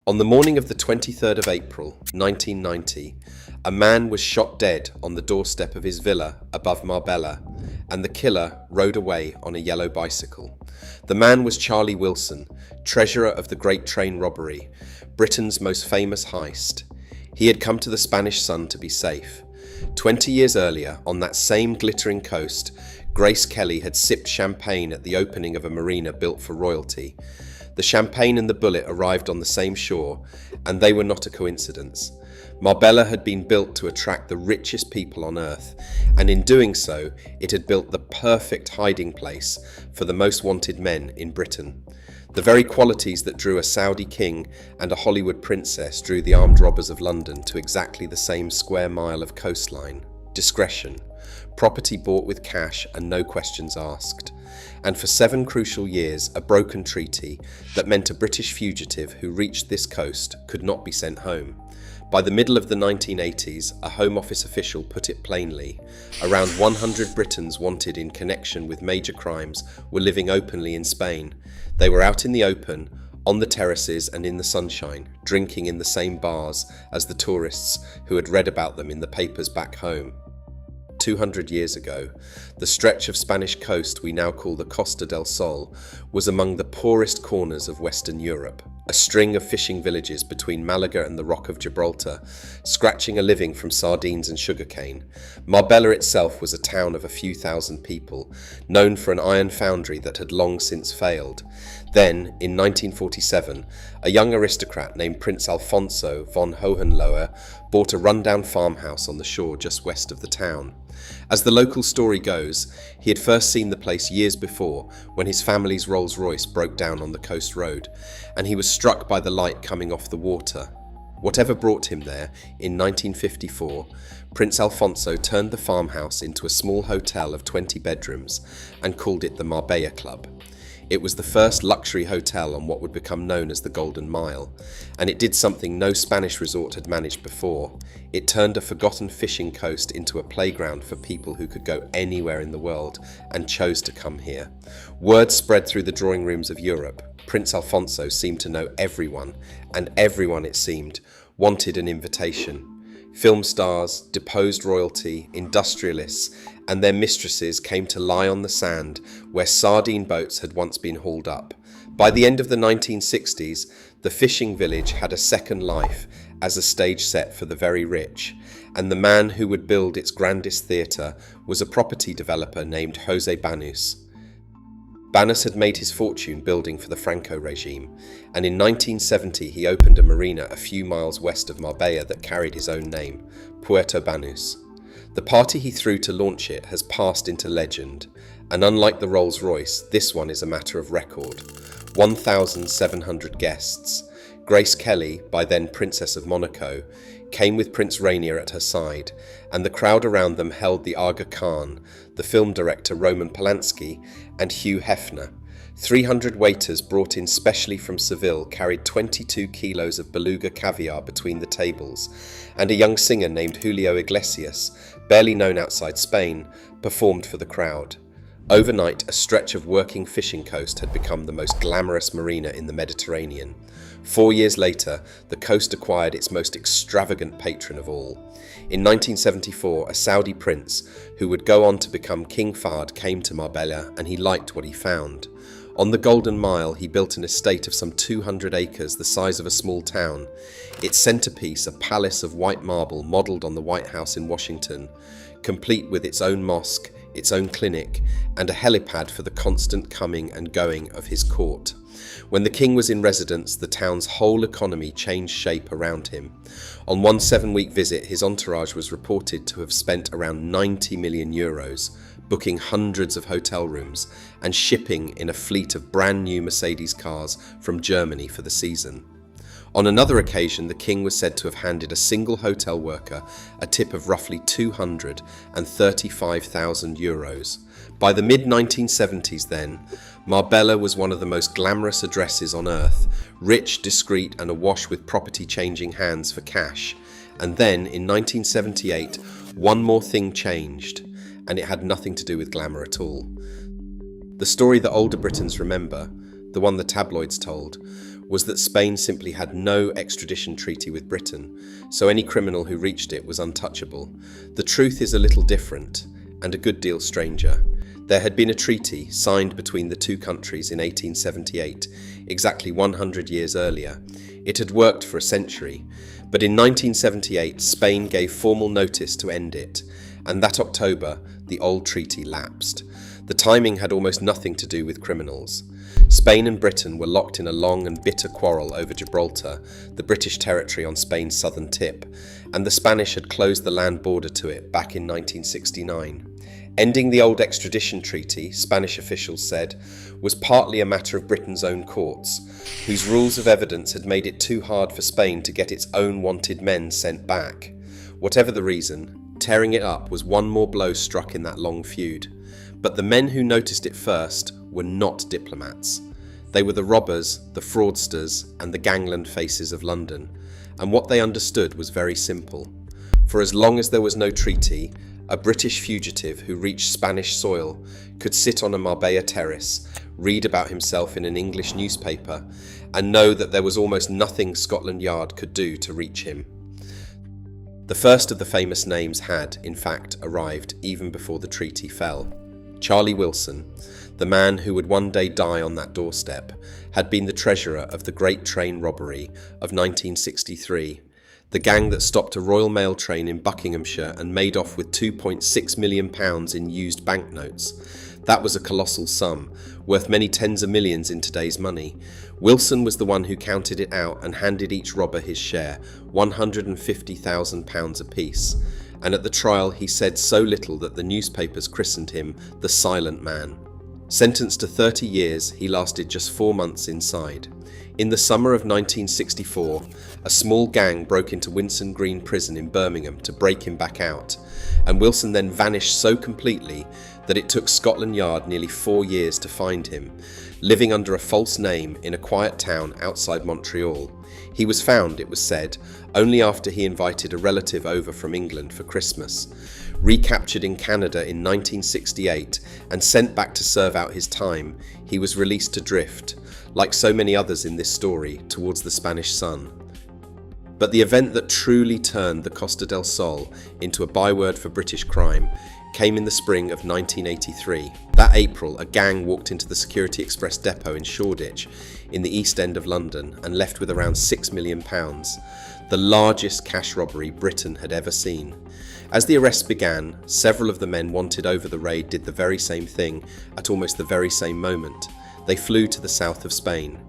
On the morning of the 23rd of April, 1990, a man was shot dead on the doorstep of his villa above Marbella, and the killer rode away on a yellow bicycle. The man was Charlie Wilson, treasurer of the Great Train Robbery, Britain's most famous heist. He had come to the Spanish Sun to be safe. 20 years earlier, on that same glittering coast, Grace Kelly had sipped champagne at the opening of a marina built for royalty. The champagne and the bullet arrived on the same shore, and they were not a coincidence. Marbella had been built to attract the richest people on earth, and in doing so, it had built the perfect hiding place for the most wanted men in Britain. The very qualities that drew a Saudi king and a Hollywood princess drew the armed robbers of London to exactly the same square mile of coastline. Discretion, property bought with cash and no questions asked. And for 7 crucial years, a broken treaty that meant a British fugitive who reached this coast could not be sent home. By the middle of the 1980s, a Home Office official put it plainly. Around 100 Britons wanted in connection with major crimes were living openly in Spain. They were out in the open, on the terraces and in the sunshine, drinking in the same bars as the tourists who had read about them in the papers back home. 200 years ago, the stretch of Spanish coast we now call the Costa del Sol was among the poorest corners of Western Europe, a string of fishing villages between Malaga and the Rock of Gibraltar, scratching a living from sardines and sugarcane. Marbella itself was a town of a few thousand people, known for an iron foundry that had long since failed. Then, in 1947, a young aristocrat named Prince Alfonso von Hohenlohe bought a rundown farmhouse on the shore just west of the town. As the local story goes, he had first seen the place years before when his family's Rolls-Royce broke down on the coast road, and he was struck by the light coming off the water. Whatever brought him there, in 1954, Prince Alfonso turned the farmhouse into a small hotel of 20 bedrooms and called it the Marbella Club. It was the first luxury hotel on what would become known as the Golden Mile, and it did something no Spanish resort had managed before. It turned a forgotten fishing coast into a playground for people who could go anywhere in the world and chose to come here. Word spread through the drawing rooms of Europe. Prince Alfonso seemed to know everyone, and everyone, it seemed, wanted an invitation. Film stars, deposed royalty, industrialists, and their mistresses came to lie on the sand where sardine boats had once been hauled up. By the end of the 1960s, the fishing village had a second life as a stage set for the very rich, and the man who would build its grandest theatre was a property developer named Jose Banús. Banús had made his fortune building for the Franco regime, and in 1970 he opened a marina a few miles west of Marbella that carried his own name, Puerto Banús. The party he threw to launch it has passed into legend, and unlike the Rolls-Royce, this one is a matter of record. 1,700 guests. Grace Kelly, by then Princess of Monaco, came with Prince Rainier at her side, and the crowd around them held the Aga Khan, the film director Roman Polanski, and Hugh Hefner. 300 waiters brought in specially from Seville carried 22 kilos of beluga caviar between the tables, and a young singer named Julio Iglesias, barely known outside Spain, performed for the crowd. Overnight, a stretch of working fishing coast had become the most glamorous marina in the Mediterranean. 4 years later, the coast acquired its most extravagant patron of all. In 1974, a Saudi prince, who would go on to become King Fahd, came to Marbella, and he liked what he found. On the Golden Mile, he built an estate of some 200 acres, the size of a small town. Its centerpiece, a palace of white marble modelled on the White House in Washington, complete with its own mosque, its own clinic, and a helipad for the constant coming and going of his court. When the king was in residence, the town's whole economy changed shape around him. On one 7-week visit, his entourage was reported to have spent around 90 million euros, booking hundreds of hotel rooms and shipping in a fleet of brand new Mercedes cars from Germany for the season. On another occasion, the king was said to have handed a single hotel worker a tip of roughly 235,000 euros. By the mid-1970s then, Marbella was one of the most glamorous addresses on earth, rich, discreet and awash with property changing hands for cash. And then, in 1978, one more thing changed, and it had nothing to do with glamour at all. The story that older Britons remember, the one the tabloids told, was that Spain simply had no extradition treaty with Britain, so any criminal who reached it was untouchable. The truth is a little different, and a good deal stranger. There had been a treaty signed between the two countries in 1878, exactly 100 years earlier. It had worked for a century, but in 1978 Spain gave formal notice to end it, and that October the old treaty lapsed. The timing had almost nothing to do with criminals. Spain and Britain were locked in a long and bitter quarrel over Gibraltar, the British territory on Spain's southern tip, and the Spanish had closed the land border to it back in 1969. Ending the old extradition treaty, Spanish officials said, was partly a matter of Britain's own courts, whose rules of evidence had made it too hard for Spain to get its own wanted men sent back. Whatever the reason, tearing it up was one more blow struck in that long feud. But the men who noticed it first were not diplomats. They were the robbers, the fraudsters, and the gangland faces of London, and what they understood was very simple. For as long as there was no treaty, a British fugitive who reached Spanish soil could sit on a Marbella terrace, read about himself in an English newspaper, and know that there was almost nothing Scotland Yard could do to reach him. The first of the famous names had, in fact, arrived even before the treaty fell. Charlie Wilson, the man who would one day die on that doorstep, had been the treasurer of the Great Train Robbery of 1963, the gang that stopped a Royal Mail train in Buckinghamshire and made off with £2.6 million in used banknotes. That was a colossal sum, worth many tens of millions in today's money. Wilson was the one who counted it out and handed each robber his share, £150,000 apiece. And at the trial he said so little that the newspapers christened him the Silent Man. Sentenced to 30 years, he lasted just 4 months inside. In the summer of 1964, a small gang broke into Winson Green Prison in Birmingham to break him back out, and Wilson then vanished so completely that it took Scotland Yard nearly 4 years to find him, living under a false name in a quiet town outside Montreal. He was found, it was said, only after he invited a relative over from England for Christmas. Recaptured in Canada in 1968 and sent back to serve out his time, he was released to drift, like so many others in this story, towards the Spanish sun. But the event that truly turned the Costa del Sol into a byword for British crime came in the spring of 1983. That April, a gang walked into the Security Express depot in Shoreditch in the East End of London and left with around £6 million, the largest cash robbery Britain had ever seen. As the arrests began, several of the men wanted over the raid did the very same thing at almost the very same moment. They flew to the south of Spain.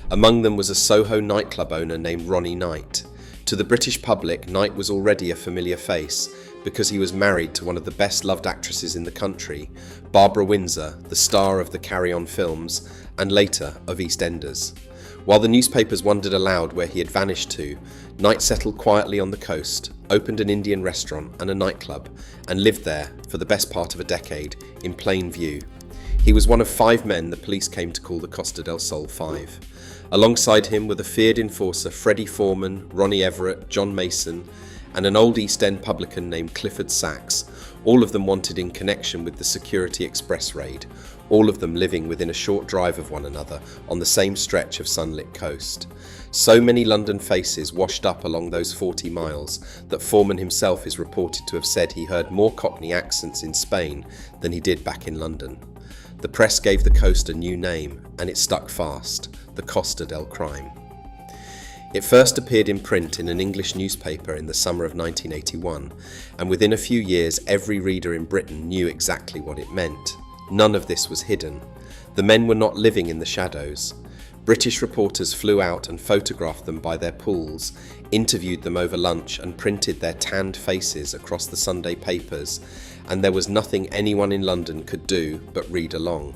Among them was a Soho nightclub owner named Ronnie Knight. To the British public, Knight was already a familiar face because he was married to one of the best-loved actresses in the country, Barbara Windsor, the star of the Carry On films and later of EastEnders. While the newspapers wondered aloud where he had vanished to, Knight settled quietly on the coast, opened an Indian restaurant and a nightclub, and lived there for the best part of a decade, in plain view. He was one of 5 men the police came to call the Costa del Sol 5. Alongside him were the feared enforcer Freddie Foreman, Ronnie Everett, John Mason, and an old East End publican named Clifford Sachs, all of them wanted in connection with the Security Express raid, all of them living within a short drive of one another on the same stretch of sunlit coast. So many London faces washed up along those 40 miles that Foreman himself is reported to have said he heard more Cockney accents in Spain than he did back in London. The press gave the coast a new name, and it stuck fast: the Costa del Crime. It first appeared in print in an English newspaper in the summer of 1981, and within a few years every reader in Britain knew exactly what it meant. None of this was hidden. The men were not living in the shadows. British reporters flew out and photographed them by their pools, interviewed them over lunch and printed their tanned faces across the Sunday papers, and there was nothing anyone in London could do but read along.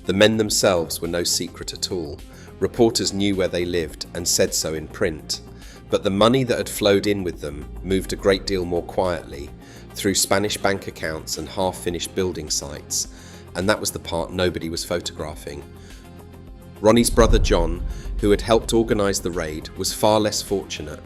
The men themselves were no secret at all. Reporters knew where they lived and said so in print. But the money that had flowed in with them moved a great deal more quietly, through Spanish bank accounts and half-finished building sites, and that was the part nobody was photographing. Ronnie's brother John, who had helped organise the raid, was far less fortunate.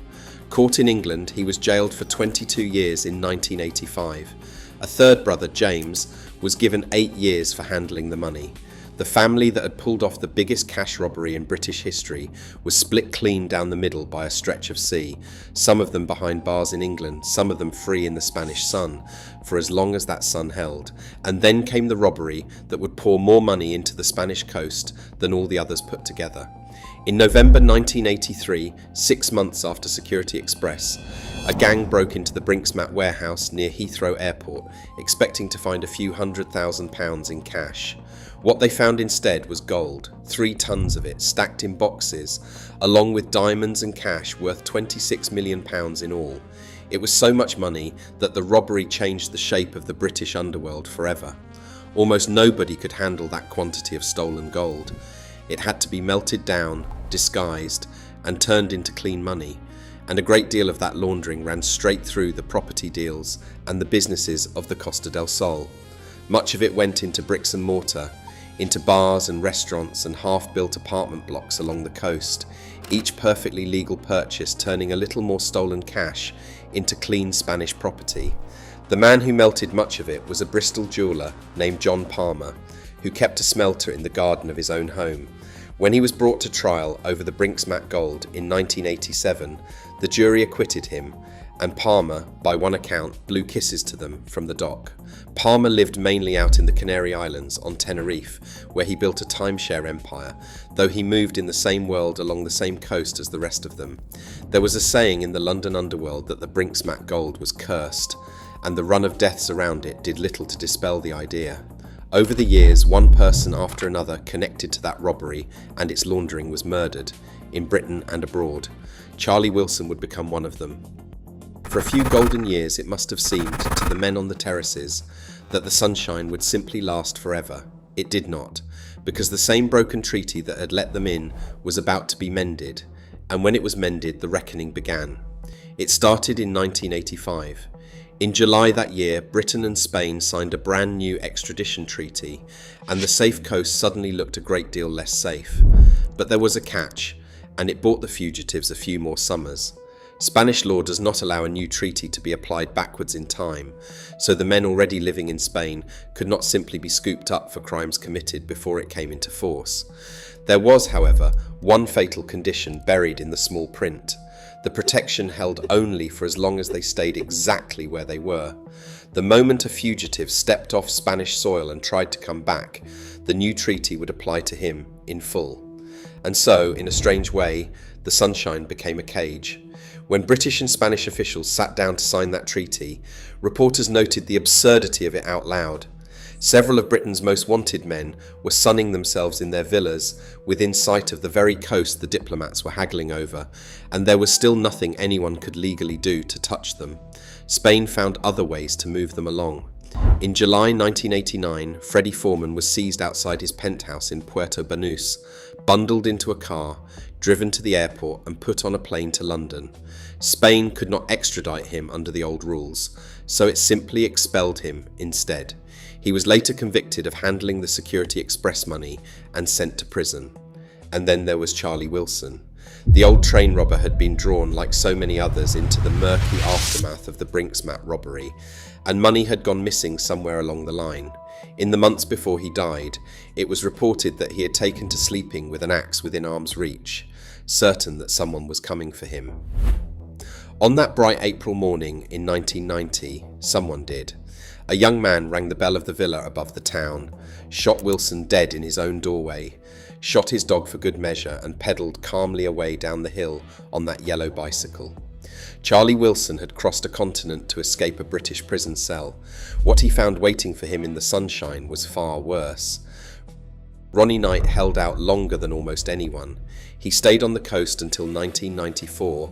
Caught in England, he was jailed for 22 years in 1985. A third brother, James, was given 8 years for handling the money. The family that had pulled off the biggest cash robbery in British history was split clean down the middle by a stretch of sea, some of them behind bars in England, some of them free in the Spanish sun, for as long as that sun held. And then came the robbery that would pour more money into the Spanish coast than all the others put together. In November 1983, 6 months after Security Express, a gang broke into the Brinksmat warehouse near Heathrow Airport, expecting to find a few £100,000 in cash. What they found instead was gold, 3 tons of it, stacked in boxes, along with diamonds and cash worth £26 million in all. It was so much money that the robbery changed the shape of the British underworld forever. Almost nobody could handle that quantity of stolen gold. It had to be melted down, disguised, and turned into clean money. And a great deal of that laundering ran straight through the property deals and the businesses of the Costa del Sol. Much of it went into bricks and mortar, into bars and restaurants and half-built apartment blocks along the coast, each perfectly legal purchase turning a little more stolen cash into clean Spanish property. The man who melted much of it was a Bristol jeweller named John Palmer, who kept a smelter in the garden of his own home. When he was brought to trial over the Brinksmat gold in 1987, the jury acquitted him, and Palmer, by one account, blew kisses to them from the dock. Palmer lived mainly out in the Canary Islands on Tenerife, where he built a timeshare empire, though he moved in the same world along the same coast as the rest of them. There was a saying in the London underworld that the Brinksmat gold was cursed, and the run of deaths around it did little to dispel the idea. Over the years, one person after another connected to that robbery and its laundering was murdered, in Britain and abroad. Charlie Wilson would become one of them. For a few golden years it must have seemed to the men on the terraces that the sunshine would simply last forever. It did not, because the same broken treaty that had let them in was about to be mended, and when it was mended the reckoning began. It started in 1985. In July that year, Britain and Spain signed a brand new extradition treaty, and the safe coast suddenly looked a great deal less safe. But there was a catch, and it bought the fugitives a few more summers. Spanish law does not allow a new treaty to be applied backwards in time, so the men already living in Spain could not simply be scooped up for crimes committed before it came into force. There was, however, one fatal condition buried in the small print. The protection held only for as long as they stayed exactly where they were. The moment a fugitive stepped off Spanish soil and tried to come back, the new treaty would apply to him in full. And so, in a strange way, the sunshine became a cage. When British and Spanish officials sat down to sign that treaty, reporters noted the absurdity of it out loud. Several of Britain's most wanted men were sunning themselves in their villas within sight of the very coast the diplomats were haggling over, and there was still nothing anyone could legally do to touch them. Spain found other ways to move them along. In July 1989, Freddie Foreman was seized outside his penthouse in Puerto Banús, bundled into a car, driven to the airport and put on a plane to London. Spain could not extradite him under the old rules, so it simply expelled him instead. He was later convicted of handling the Security Express money and sent to prison. And then there was Charlie Wilson. The old train robber had been drawn, like so many others, into the murky aftermath of the Brinksmat robbery, and money had gone missing somewhere along the line. In the months before he died, it was reported that he had taken to sleeping with an axe within arm's reach, certain that someone was coming for him. On that bright April morning in 1990, someone did. A young man rang the bell of the villa above the town, shot Wilson dead in his own doorway, shot his dog for good measure, and pedalled calmly away down the hill on that yellow bicycle. Charlie Wilson had crossed a continent to escape a British prison cell. What he found waiting for him in the sunshine was far worse. Ronnie Knight held out longer than almost anyone. He stayed on the coast until 1994,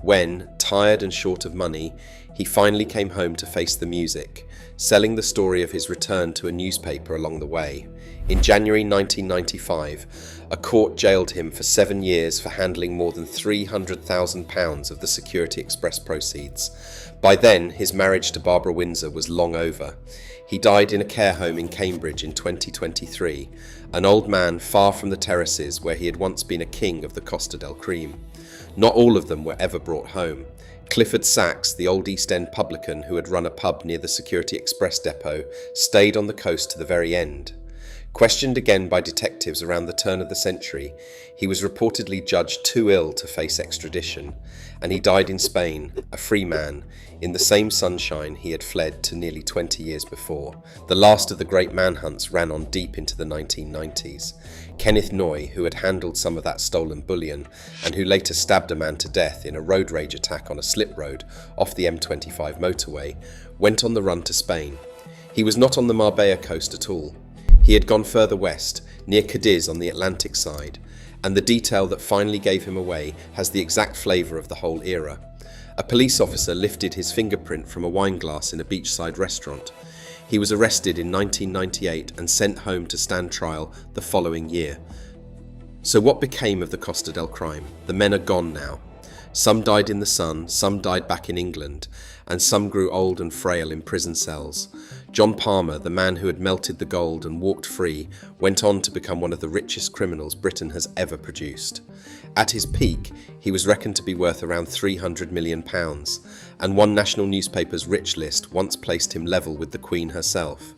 when, tired and short of money, he finally came home to face the music, selling the story of his return to a newspaper along the way. In January 1995, a court jailed him for 7 years for handling more than £300,000 of the Security Express proceeds. By then, his marriage to Barbara Windsor was long over. He died in a care home in Cambridge in 2023, an old man far from the terraces where he had once been a king of the Costa del Crime. Not all of them were ever brought home. Clifford Sachs, the old East End publican who had run a pub near the Security Express depot, stayed on the coast to the very end. Questioned again by detectives around the turn of the century, he was reportedly judged too ill to face extradition, and he died in Spain, a free man, in the same sunshine he had fled to nearly 20 years before. The last of the great manhunts ran on deep into the 1990s. Kenneth Noy, who had handled some of that stolen bullion, and who later stabbed a man to death in a road rage attack on a slip road off the M25 motorway, went on the run to Spain. He was not on the Marbella coast at all. He had gone further west, near Cadiz on the Atlantic side, and the detail that finally gave him away has the exact flavour of the whole era. A police officer lifted his fingerprint from a wine glass in a beachside restaurant. He was arrested in 1998 and sent home to stand trial the following year. So what became of the Costa del Crime? The men are gone now. Some died in the sun, some died back in England, and some grew old and frail in prison cells. John Palmer, the man who had melted the gold and walked free, went on to become one of the richest criminals Britain has ever produced. At his peak, he was reckoned to be worth around £300 million, and one national newspaper's rich list once placed him level with the Queen herself.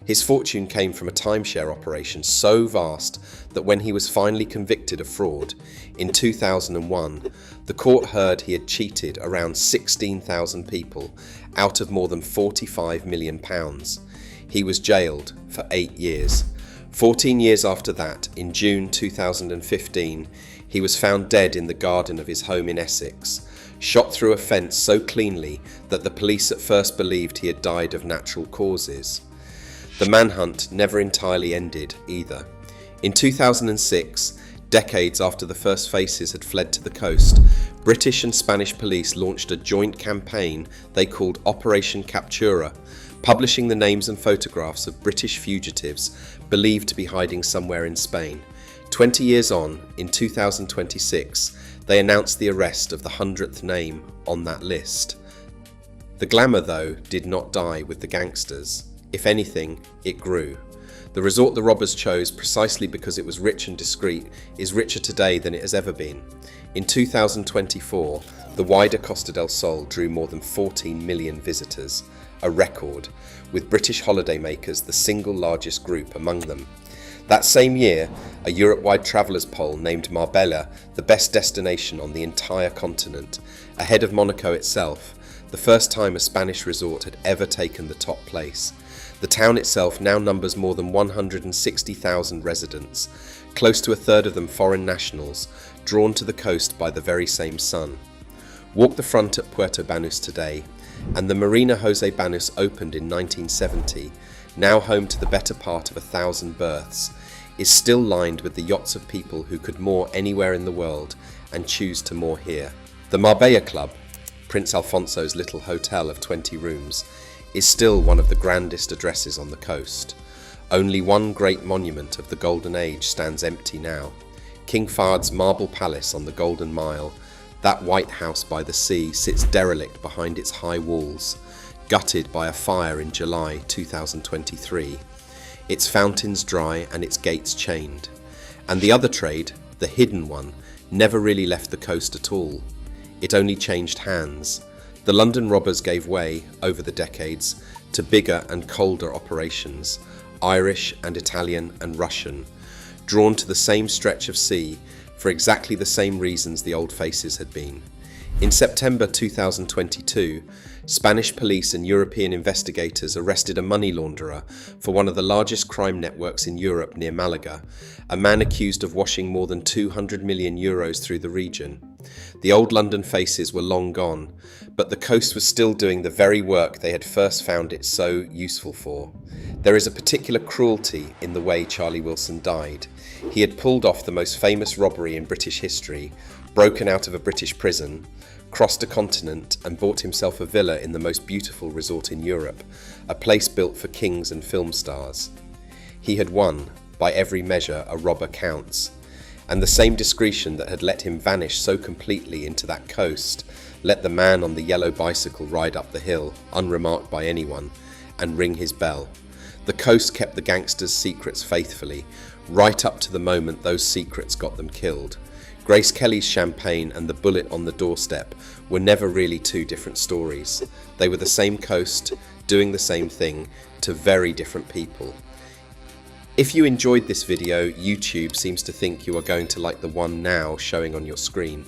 His fortune came from a timeshare operation so vast that when he was finally convicted of fraud, in 2001, the court heard he had cheated around 16,000 people out of more than £45 million. He was jailed for 8 years. 14 years after that, in June 2015, he was found dead in the garden of his home in Essex, shot through a fence so cleanly that the police at first believed he had died of natural causes. The manhunt never entirely ended either. In 2006, decades after the first faces had fled to the coast, British and Spanish police launched a joint campaign they called Operation Captura, publishing the names and photographs of British fugitives believed to be hiding somewhere in Spain. 20 years on, in 2026, they announced the arrest of the 100th name on that list. The glamour, though, did not die with the gangsters. If anything, it grew. The resort the robbers chose, precisely because it was rich and discreet, is richer today than it has ever been. In 2024, the wider Costa del Sol drew more than 14 million visitors, a record, with British holidaymakers the single largest group among them. That same year, a Europe-wide travellers poll named Marbella the best destination on the entire continent, ahead of Monaco itself, the first time a Spanish resort had ever taken the top place. The town itself now numbers more than 160,000 residents, close to a third of them foreign nationals, drawn to the coast by the very same sun. Walk the front at Puerto Banús today, and the Marina José Banús opened in 1970, now home to the better part of 1,000 berths, is still lined with the yachts of people who could moor anywhere in the world and choose to moor here. The Marbella Club, Prince Alfonso's little hotel of 20 rooms, is still one of the grandest addresses on the coast. Only one great monument of the Golden Age stands empty now. King Fahd's marble palace on the Golden Mile, that white house by the sea, sits derelict behind its high walls, gutted by a fire in July 2023. Its fountains dry and its gates chained. And the other trade, the hidden one, never really left the coast at all. It only changed hands. The London robbers gave way, over the decades, to bigger and colder operations, Irish and Italian and Russian, drawn to the same stretch of sea for exactly the same reasons the old faces had been. In September 2022, Spanish police and European investigators arrested a money launderer for one of the largest crime networks in Europe near Malaga, a man accused of washing more than €200 million through the region. The old London faces were long gone, but the coast was still doing the very work they had first found it so useful for. There is a particular cruelty in the way Charlie Wilson died. He had pulled off the most famous robbery in British history, broken out of a British prison, crossed a continent and bought himself a villa in the most beautiful resort in Europe, a place built for kings and film stars. He had won, by every measure a robber counts, and the same discretion that had let him vanish so completely into that coast let the man on the yellow bicycle ride up the hill, unremarked by anyone, and ring his bell. The coast kept the gangsters' secrets faithfully, right up to the moment those secrets got them killed. Grace Kelly's champagne and the bullet on the doorstep were never really two different stories. They were the same coast, doing the same thing, to very different people. If you enjoyed this video, YouTube seems to think you are going to like the one now showing on your screen.